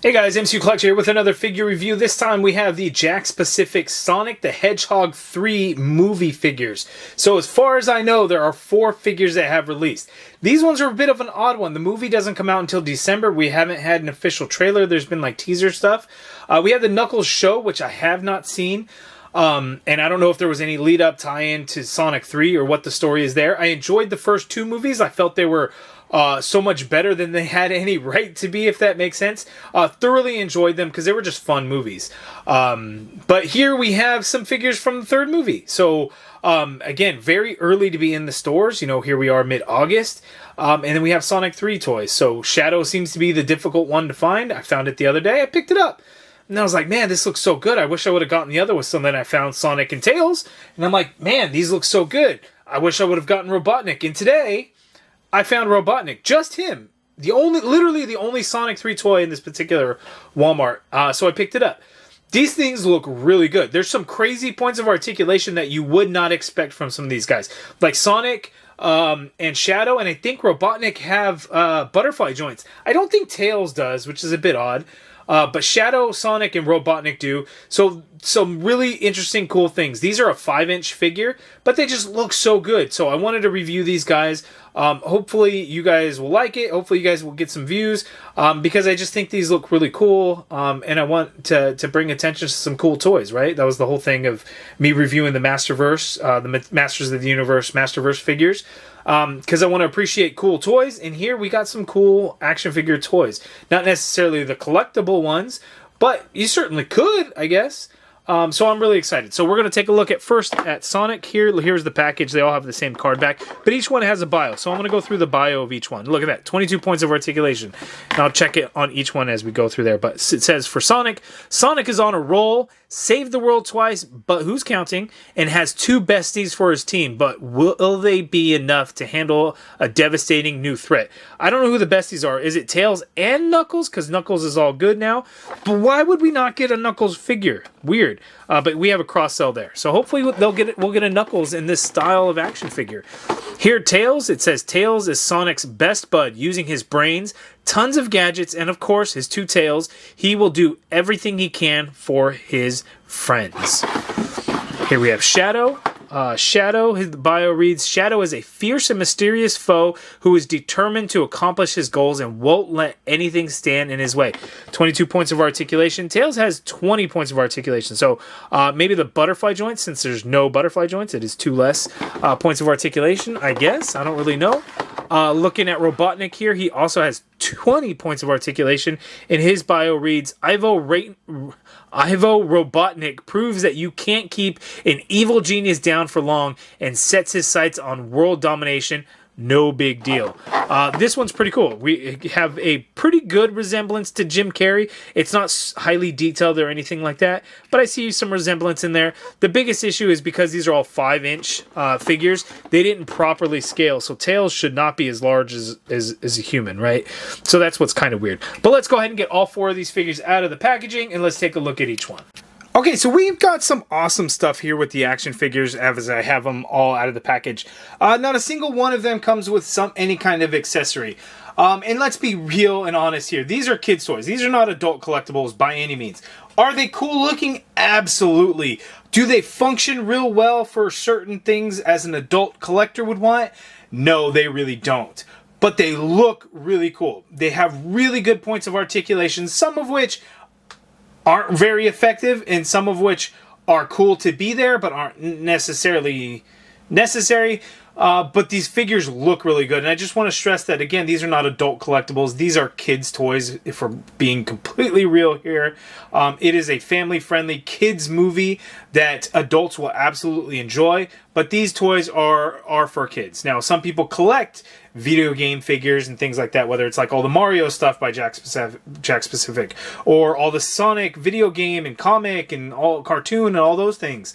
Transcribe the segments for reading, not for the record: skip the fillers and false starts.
Hey guys, MCU Collector here with another figure review. This time we have the Jakks Pacific Sonic the Hedgehog 3 movie figures. So as far as I know, there are 4 figures that have released. These ones are a bit of an odd one. The movie doesn't come out until December. We haven't had an official trailer. There's been like teaser stuff. We have the Knuckles show, which I have not seen. And I don't know if there was any lead up tie-in to Sonic 3 or what the story is there. I enjoyed the first 2 movies. I felt they were so much better than they had any right to be, if that makes sense. Thoroughly enjoyed them because they were just fun movies. But here we have some figures from the 3rd movie. So, again, very early to be in the stores. You know, here we are mid-August. And then we have Sonic 3 toys. So Shadow seems to be the difficult one to find. I found it the other day. I picked it up. And I was like, man, this looks so good. I wish I would have gotten the other one. So then I found Sonic and Tails. And I'm like, man, these look so good. I wish I would have gotten Robotnik. And today, I found Robotnik. Just him. Literally the only Sonic 3 toy in this particular Walmart. So I picked it up. These things look really good. There's some crazy points of articulation that you would not expect from some of these guys. Like Sonic and Shadow, and I think Robotnik have butterfly joints. I don't think Tails does, which is a bit odd. But Shadow, Sonic, and Robotnik do. So some really interesting, cool things. These are a 5-inch figure, but they just look so good. So I wanted to review these guys. Hopefully you guys will like it. Hopefully you guys will get some views because I just think these look really cool. And I want to bring attention to some cool toys, right? That was the whole thing of me reviewing the Masterverse, the Masters of the Universe Masterverse figures. Because I want to appreciate cool toys, and here we got some cool action figure toys. Not necessarily the collectible ones, but you certainly could, I guess. So I'm really excited. So we're going to take a look at first at Sonic. Here's the package. They all have the same card back, but each one has a bio. So I'm going to go through the bio of each one. Look at that, 22 points of articulation. And I'll check it on each one as we go through there. But it says for Sonic, Sonic is on a roll, saved the world twice, but who's counting? And has 2 besties for his team, but will they be enough to handle a devastating new threat? I don't know who the besties are. Is it Tails and Knuckles? Because Knuckles is all good now. But why would we not get a Knuckles figure? Weird. But we have a cross-sell there. So hopefully we'll get a Knuckles in this style of action figure. Here, Tails, it says Tails is Sonic's best bud, using his brains, tons of gadgets, and of course his 2 tails. He will do everything he can for his friends. Here we have Shadow. Shadow, his bio reads, Shadow is a fierce and mysterious foe who is determined to accomplish his goals and won't let anything stand in his way. 22 points of articulation. Tails has 20 points of articulation. So maybe the butterfly joints, since there's no butterfly joints, it is 2 less points of articulation, I guess. I don't really know. Looking at Robotnik here, he also has 20 points of articulation, and his bio reads, Ivo Robotnik proves that you can't keep an evil genius down for long and sets his sights on world domination. No big deal. This one's pretty cool. We have a pretty good resemblance to Jim Carrey. It's not highly detailed or anything like that, but I see some resemblance in there. The biggest issue is because these are all 5-inch figures, they didn't properly scale, so Tails should not be as large as a human, right? So that's what's kind of weird. But let's go ahead and get all 4 of these figures out of the packaging, and let's take a look at each one. Okay, so we've got some awesome stuff here with the action figures as I have them all out of the package. Not a single one of them comes with any kind of accessory. And let's be real and honest here. These are kids' toys. These are not adult collectibles by any means. Are they cool looking? Absolutely. Do they function real well for certain things as an adult collector would want? No, they really don't. But they look really cool. They have really good points of articulation, some of which aren't very effective, and some of which are cool to be there but aren't necessarily necessary. But these figures look really good, and I just want to stress that again, these are not adult collectibles. These are kids' toys, if we're being completely real here. It is a family-friendly kids movie that adults will absolutely enjoy, but these toys are for kids. Now, some people collect video game figures and things like that, whether it's like all the Mario stuff by Jakks Pacific, or all the Sonic video game and comic and all cartoon and all those things.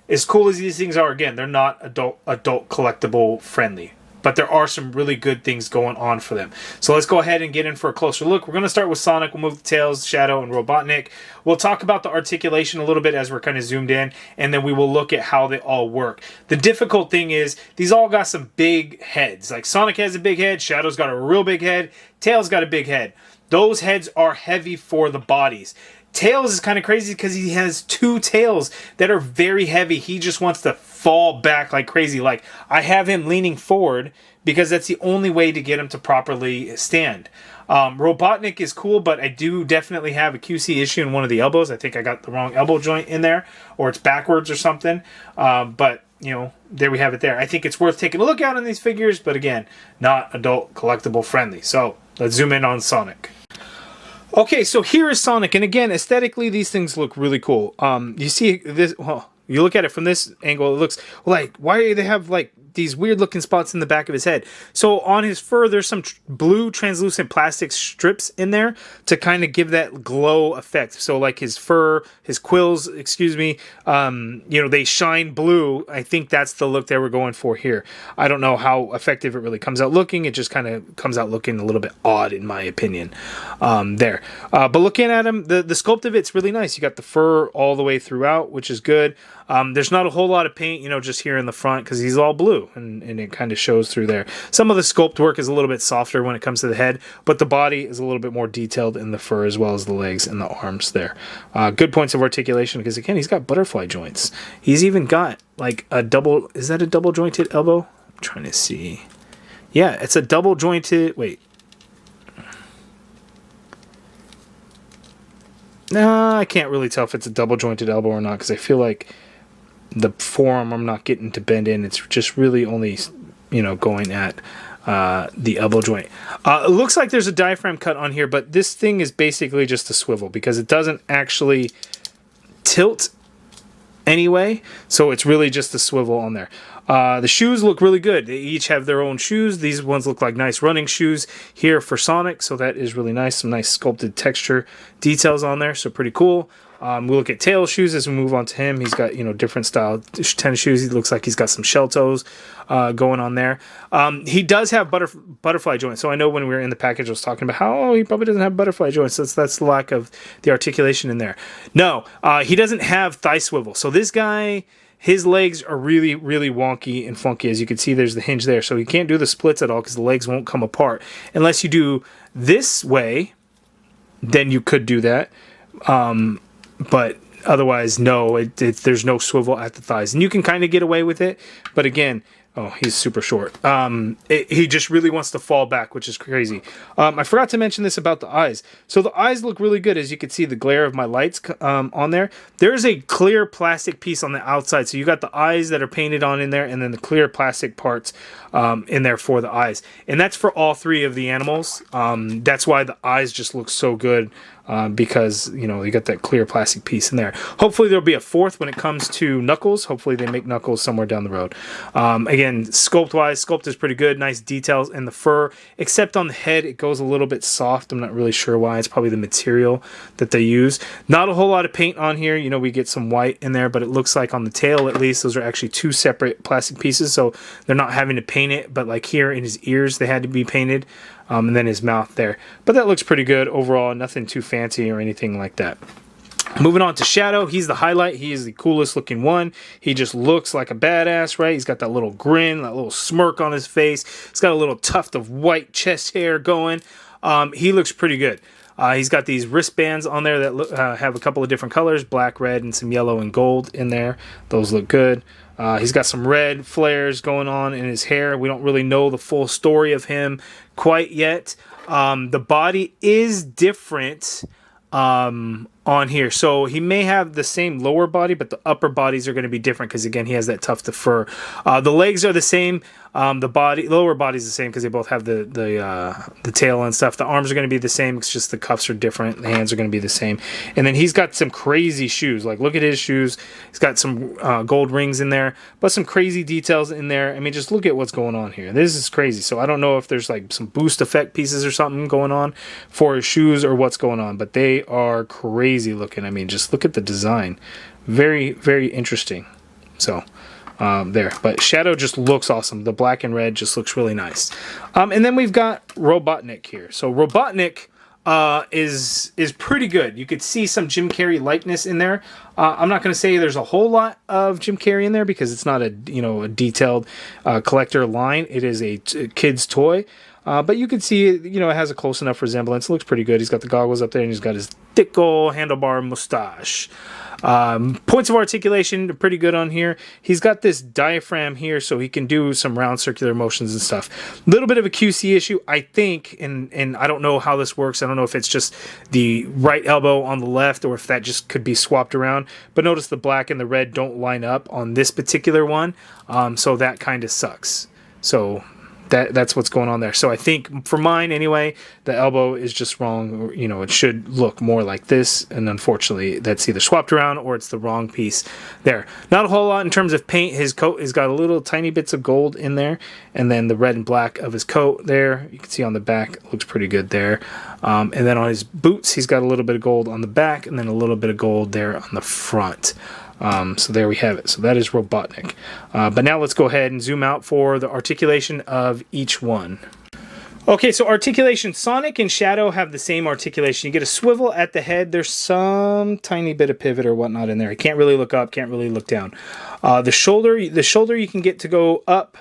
As cool as these things are, again, they're not adult collectible friendly. but there are some really good things going on for them. So let's go ahead and get in for a closer look. We're going to start with Sonic. We'll move to Tails, Shadow, and Robotnik. We'll talk about the articulation a little bit as we're kind of zoomed in, and then we will look at how they all work. The difficult thing is these all got some big heads. Like Sonic has a big head, Shadow's got a real big head, Tails got a big head. those heads are heavy for the bodies. Tails is kind of crazy because he has 2 tails that are very heavy. He just wants to fall back like crazy. Like, I have him leaning forward because that's the only way to get him to properly stand. Robotnik is cool, but I do definitely have a QC issue in one of the elbows. I think I got the wrong elbow joint in there, or it's backwards or something. But, you know, there we have it there. I think it's worth taking a look at on these figures, but again, not adult collectible friendly. So let's zoom in on Sonic. Okay, so here is Sonic, and again, aesthetically, these things look really cool. You see this, well, you look at it from this angle, it looks like, why do they have, like, these weird looking spots in the back of his head? So on his fur, there's some blue translucent plastic strips in there to kind of give that glow effect. So like his fur, his quills, excuse me, you know, they shine blue. I think that's the look they were going for here. I don't know how effective it really comes out looking. It just kind of comes out looking a little bit odd in my opinion there. But looking at him, the sculpt of it's really nice. You got the fur all the way throughout, which is good. There's not a whole lot of paint, you know, just here in the front because he's all blue and it kind of shows through there. Some of the sculpt work is a little bit softer when it comes to the head, but the body is a little bit more detailed in the fur as well as the legs and the arms there. Good points of articulation because, again, he's got butterfly joints. He's even got like a double, is that a double jointed elbow? I'm trying to see. Yeah, it's a double jointed, wait. Nah, I can't really tell if it's a double jointed elbow or not because I feel like the forearm I'm not getting to bend in. It's just really only, you know, going at the elbow joint. It looks like there's a diaphragm cut on here, but this thing is basically just a swivel because it doesn't actually tilt anyway, so it's really just a swivel on there. The shoes look really good. They each have their own shoes. These ones look like nice running shoes here for Sonic, so that is really nice. Some nice sculpted texture details on there, so pretty cool. We look at Tails shoes as we move on to him. He's got, you know, different style tennis shoes. He looks like he's got some shell toes going on there. He does have butterfly joints. So I know when we were in the package, I was talking about how he probably doesn't have butterfly joints. That's the lack of the articulation in there. No, he doesn't have thigh swivel. So this guy, his legs are really, really wonky and funky. As you can see, there's the hinge there. So he can't do the splits at all because the legs won't come apart. Unless you do this way, then you could do that. But otherwise, no, there's no swivel at the thighs. And you can kind of get away with it. But again, oh, he's super short. He just really wants to fall back, which is crazy. I forgot to mention this about the eyes. So the eyes look really good. As you can see, the glare of my lights on there. There's a clear plastic piece on the outside. So you got the eyes that are painted on in there, and then the clear plastic parts in there for the eyes. And that's for all 3 of the animals. That's why the eyes just look so good. Because, you know, you got that clear plastic piece in there. Hopefully there'll be a 4th when it comes to Knuckles. Hopefully they make Knuckles somewhere down the road. Again, sculpt-wise, sculpt is pretty good. Nice details in the fur. Except on the head, it goes a little bit soft. I'm not really sure why. It's probably the material that they use. Not a whole lot of paint on here. You know, we get some white in there, but it looks like on the tail, at least, those are actually 2 separate plastic pieces. So they're not having to paint it. But like here in his ears, they had to be painted. And then his mouth there. But that looks pretty good overall. Nothing too fancy or anything like that. Moving on to Shadow. He's the highlight. He is the coolest looking one. He just looks like a badass, right? He's got that little grin, that little smirk on his face. He's got a little tuft of white chest hair going. He looks pretty good. He's got these wristbands on there that have a couple of different colors, black, red, and some yellow and gold in there. Those look good. He's got some red flares going on in his hair. We don't really know the full story of him quite yet. The body is different on here. So he may have the same lower body, but the upper bodies are going to be different because, again, he has that tuft of fur. The legs are the same. The lower body's the same because they both have the tail and stuff. The arms are going to be the same. It's just the cuffs are different. The hands are going to be the same. And then he's got some crazy shoes. Like, look at his shoes. He's got some gold rings in there, but some crazy details in there. I mean, just look at what's going on here. This is crazy. So I don't know if there's like some boost effect pieces or something going on for his shoes or what's going on, but they are crazy looking. I mean, just look at the design. Very, very interesting. So there, but Shadow just looks awesome. The black and red just looks really nice. And then we've got Robotnik here. So Robotnik, is pretty good. You could see some Jim Carrey likeness in there. I'm not going to say there's a whole lot of Jim Carrey in there because it's not a a detailed collector line. It is a kid's toy. But you can see it, it has a close enough resemblance. It looks pretty good. He's got the goggles up there, and he's got his thick old handlebar mustache. Points of articulation are pretty good on here. He's got this diaphragm here, so he can do some round circular motions and stuff. A little bit of a QC issue, I think, and I don't know how this works. I don't know if it's just the right elbow on the left or if that just could be swapped around. But notice the black and the red don't line up on this particular one, so that kind of sucks. So that's what's going on there. So I think for mine anyway, the elbow is just wrong. It should look more like this, and unfortunately that's either swapped around or it's the wrong piece there. Not a whole lot in terms of paint. His coat has got a little tiny bits of gold in there, and then the red and black of his coat there, you can see on the back, looks pretty good there. And then on his boots, he's got a little bit of gold on the back and then a little bit of gold there on the front. So there we have it. So that is Robotnik. But now let's go ahead and zoom out for the articulation of each one. Okay, so articulation. Sonic and Shadow have the same articulation. You get a swivel at the head. There's some tiny bit of pivot or whatnot in there. You can't really look up, can't really look down. The shoulder you can get to go up,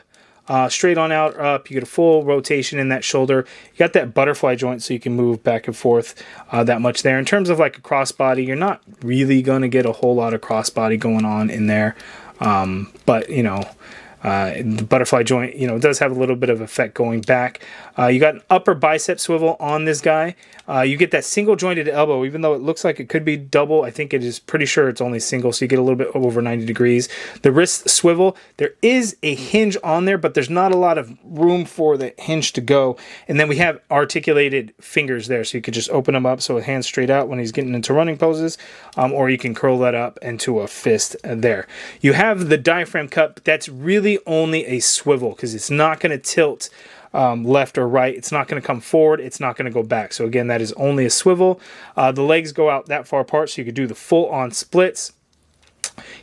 straight on out or up. You get a full rotation in that shoulder. You got that butterfly joint so you can move back and forth that much there. In terms of like a crossbody, you're not really going to get a whole lot of crossbody going on in there. But the butterfly joint, does have a little bit of effect going back. You got an upper bicep swivel on this guy. You get that single jointed elbow, even though it looks like it could be double. I think it is pretty sure it's only single, so you get a little bit over 90 degrees. The wrist swivel, there is a hinge on there, but there's not a lot of room for the hinge to go. And then we have articulated fingers there, so you could just open them up so it hands straight out when he's getting into running poses, or you can curl that up into a fist there. You have the diaphragm cup. That's really only a swivel because it's not going to tilt left or right. It's not going to come forward. It's not going to go back. So again, that is only a swivel. The legs go out that far apart, so you could do the full-on splits.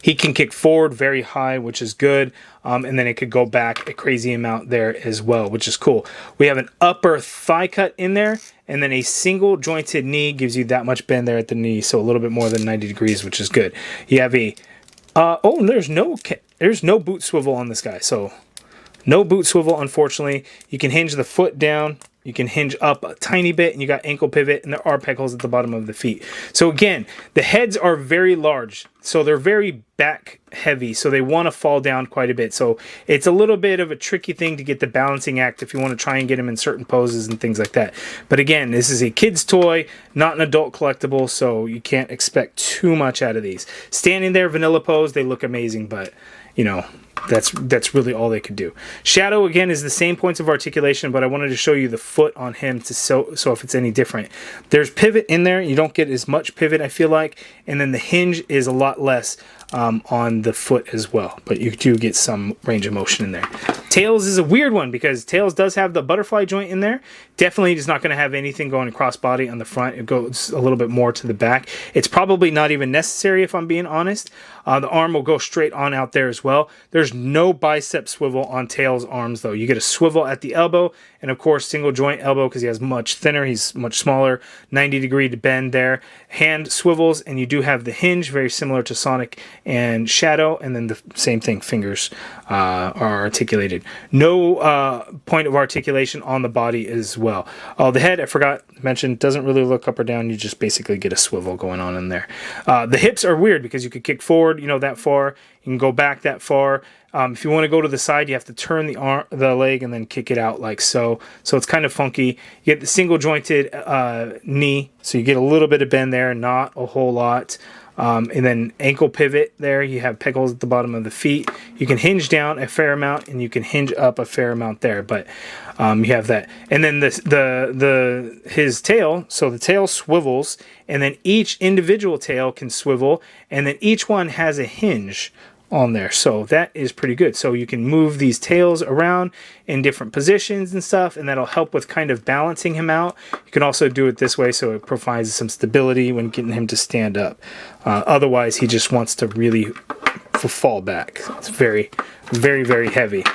He can kick forward very high, which is good. And then it could go back a crazy amount there as well, which is cool. We have an upper thigh cut in there, and then a single jointed knee gives you that much bend there at the knee, so a little bit more than 90 degrees, which is good. You have a there's no boot swivel on this guy, so no boot swivel, unfortunately. You can hinge the foot down. You can hinge up a tiny bit, and you got ankle pivot, and there are peg holes at the bottom of the feet. So again, the heads are very large, so they're very back heavy, so they want to fall down quite a bit. So it's a little bit of a tricky thing to get the balancing act if you want to try and get them in certain poses and things like that. But again, this is a kid's toy, not an adult collectible, so you can't expect too much out of these. Standing there, vanilla pose, they look amazing, but that's really all they could do. Shadow, again, is the same points of articulation, but I wanted to show you the foot on him so if it's any different. There's pivot in there. You don't get as much pivot, I feel like, and then the hinge is a lot less on the foot as well, but you do get some range of motion in there. Tails is a weird one because Tails does have the butterfly joint in there. Definitely is not going to have anything going across body on the front. It goes a little bit more to the back. It's probably not even necessary if I'm being honest. The arm will go straight on out there as well. There's no bicep swivel on Tails' arms though. You get a swivel at the elbow, and of course single joint elbow because he has much thinner, he's much smaller, 90 degree to bend there. Hand swivels, and you do have the hinge, very similar to Sonic and Shadow, and then the same thing, fingers are articulated. No point of articulation on the body as well. The head, I forgot to mention, doesn't really look up or down. You just basically get a swivel going on in there. The hips are weird because you could kick forward, that far. You can go back that far. If you want to go to the side, you have to turn the leg and then kick it out like so. So it's kind of funky. You get the single jointed knee, so you get a little bit of bend there, not a whole lot. And then ankle pivot there. You have peg holes at the bottom of the feet. You can hinge down a fair amount, and you can hinge up a fair amount there. But you have that, and then his tail. So the tail swivels, and then each individual tail can swivel, and then each one has a hinge on there, so that is pretty good. So you can move these tails around in different positions and stuff, and that'll help with kind of balancing him out. You can also do it this way, so it provides some stability when getting him to stand up. Otherwise, he just wants to really fall back. It's very, very, very heavy.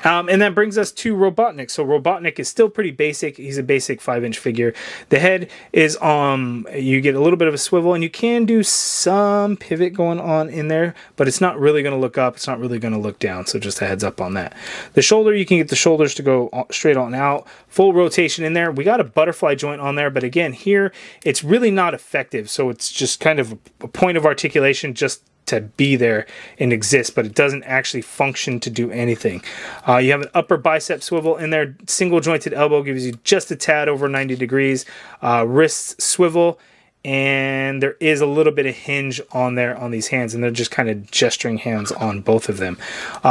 And that brings us to Robotnik. So Robotnik is still pretty basic. He's a basic 5-inch figure. The head is you get a little bit of a swivel, and you can do some pivot going on in there, but it's not really going to look up. It's not really going to look down. So just a heads up on that. The shoulder, you can get the shoulders to go straight on out. Full rotation in there. We got a butterfly joint on there, but again, here, it's really not effective. So it's just kind of a point of articulation just to be there and exist, but it doesn't actually function to do anything. You have an upper bicep swivel in there. Single jointed elbow gives you just a tad over 90 degrees. Wrist swivel, and there is a little bit of hinge on there on these hands, and they're just kind of gesturing hands on both of them.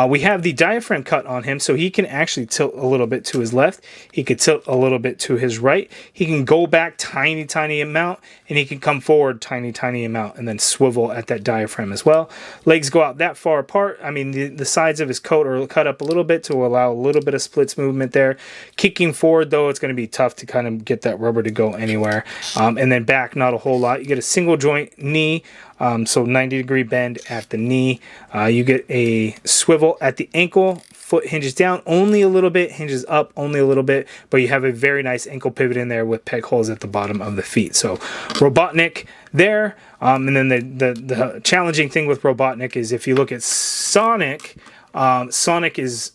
We have the diaphragm cut on him, so he can actually tilt a little bit to his left. He could tilt a little bit to his right. He can go back tiny amount, and he can come forward tiny amount, and then swivel at that diaphragm as well. Legs go out that far apart. I mean, the sides of his coat are cut up a little bit to allow a little bit of splits movement there. Kicking forward, though, it's going to be tough to kind of get that rubber to go anywhere. And then back, not a whole lot. You get a single joint knee, so 90-degree bend at the knee. You get a swivel at the ankle. Foot hinges down only a little bit, hinges up only a little bit, but you have a very nice ankle pivot in there with peg holes at the bottom of the feet. So Robotnik there. And then the challenging thing with Robotnik is if you look at Sonic, Sonic is,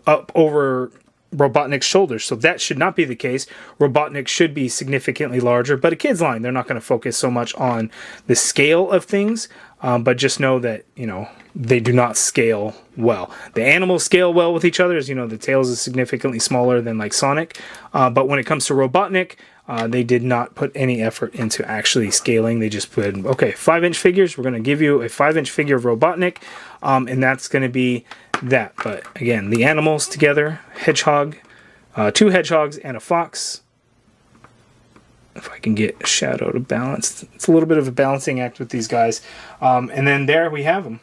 up over Robotnik's shoulders, so that should not be the case. Robotnik should be significantly larger, but a kid's line, they're not going to focus so much on the scale of things, but just know that, they do not scale well. The animals scale well with each other, as the tails is significantly smaller than like Sonic, but when it comes to Robotnik, they did not put any effort into actually scaling. They just put, okay, 5-inch figures, we're going to give you a 5-inch figure of Robotnik, and that's going to be that. But again, the animals together, hedgehog, 2 hedgehogs and a fox. If I can get Shadow to balance. It's a little bit of a balancing act with these guys. And then there we have them.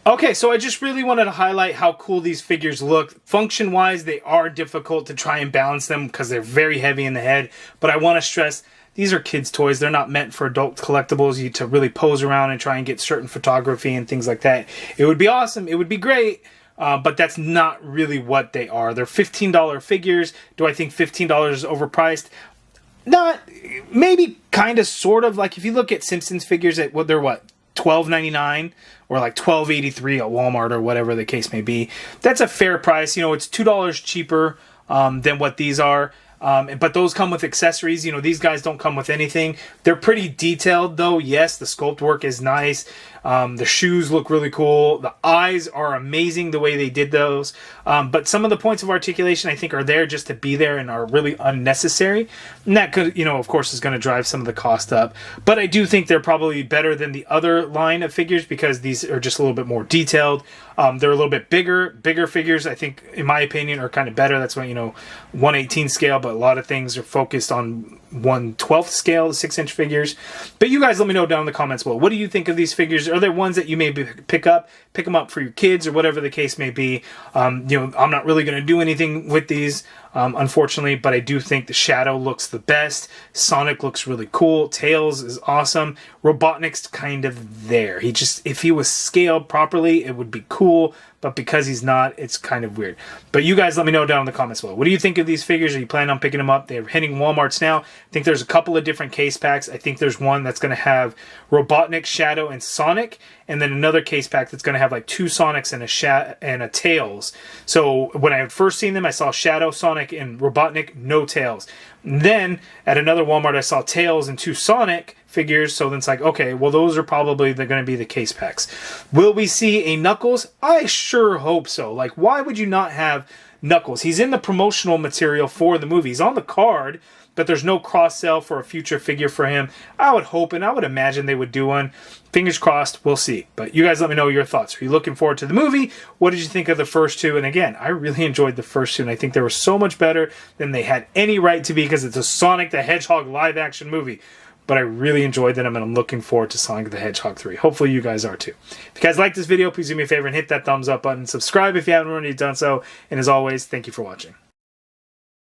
Okay, so I just really wanted to highlight how cool these figures look. Function-wise, they are difficult to try and balance them because they're very heavy in the head. But I want to stress, these are kids' toys. They're not meant for adult collectibles to really pose around and try and get certain photography and things like that. It would be awesome. It would be great. But that's not really what they are. They're $15 figures. Do I think $15 is overpriced? Not, maybe kind of, sort of. Like if you look at Simpsons figures, at they're what, $12.99 or like $12.83 at Walmart or whatever the case may be. That's a fair price. It's $2 cheaper than what these are. But those come with accessories. These guys don't come with anything. They're pretty detailed, though. Yes, the sculpt work is nice. The shoes look really cool. The eyes are amazing the way they did those. But some of the points of articulation I think are there just to be there and are really unnecessary. And that could, of course, is going to drive some of the cost up. But I do think they're probably better than the other line of figures because these are just a little bit more detailed. They're a little bit bigger. Bigger figures, I think, in my opinion, are kind of better. That's when, 1/18 scale, but a lot of things are focused on 1/12 scale, the 6-inch figures. But you guys let me know down in the comments below. What do you think of these figures? Are there ones that you maybe pick them up for your kids or whatever the case may be? I'm not really going to do anything with these, unfortunately, but I do think the Shadow looks the best. Sonic looks really cool. Tails is awesome. Robotnik's kind of there. If he was scaled properly, it would be cool, but because he's not, it's kind of weird. But you guys let me know down in the comments below. What do you think of these figures? Are you planning on picking them up? They're hitting Walmarts now. I think there's a couple of different case packs. I think there's one that's going to have Robotnik, Shadow, and Sonic, and then another case pack that's going to have like 2 Sonics and a Tails. So when I had first seen them, I saw Shadow, Sonic, and Robotnik, no Tails. And then at another Walmart, I saw Tails and 2 Sonic figures, so then it's like, okay, well, those are probably going to be the case packs. Will we see a Knuckles? I sure hope so. Like, why would you not have Knuckles? He's in the promotional material for the movie. He's on the card, but there's no cross-sell for a future figure for him. I would hope, and I would imagine they would do one. Fingers crossed, we'll see. But you guys let me know your thoughts. Are you looking forward to the movie? What did you think of the first 2? And again, I really enjoyed the first 2, and I think they were so much better than they had any right to be because it's a Sonic the Hedgehog live-action movie. But I really enjoyed them, and I'm looking forward to Sonic the Hedgehog 3. Hopefully you guys are too. If you guys like this video, please do me a favor and hit that thumbs up button. Subscribe if you haven't already done so. And as always, thank you for watching.